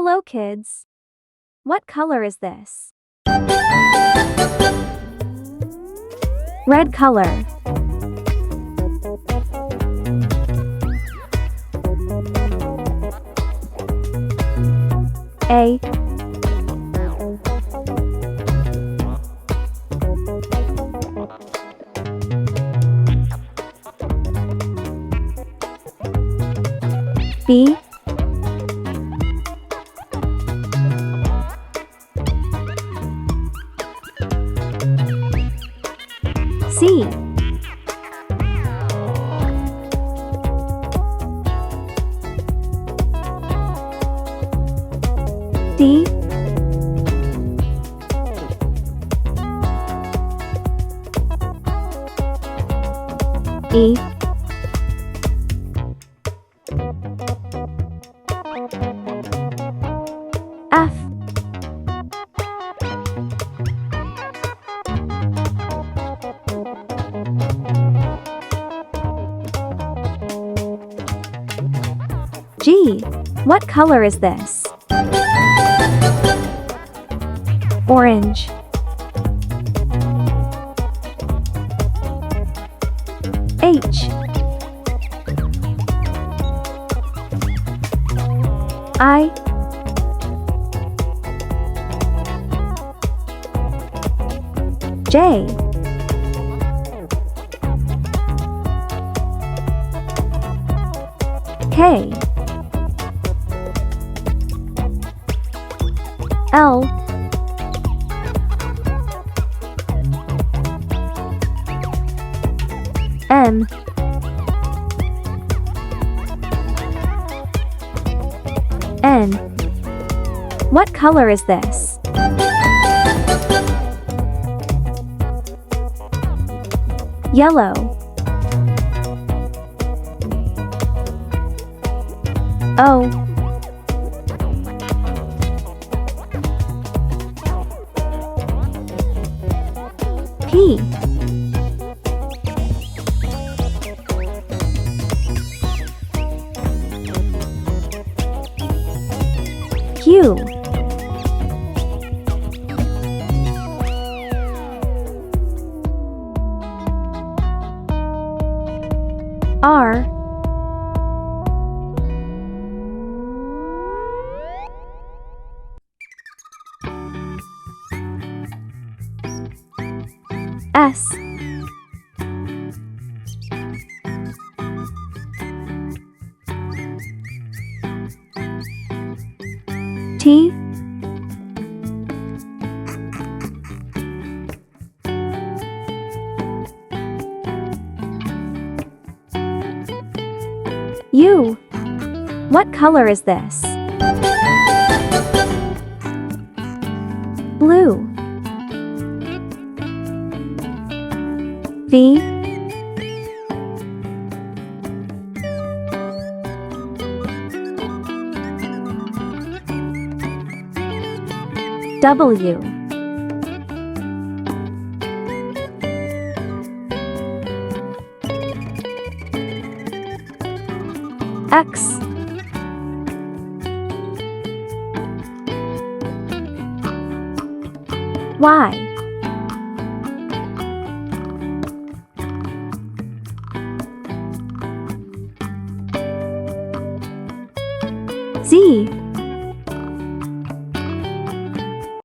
Hello, kids. What color is this? Red color. A. B. C. D. E. F. G. What color is this? Orange. H. I. J. K. L. M. N. What color is this? Yellow. O. P. Q. R. S. T. U. What color is this? Blue. V. W. X. Y. Z.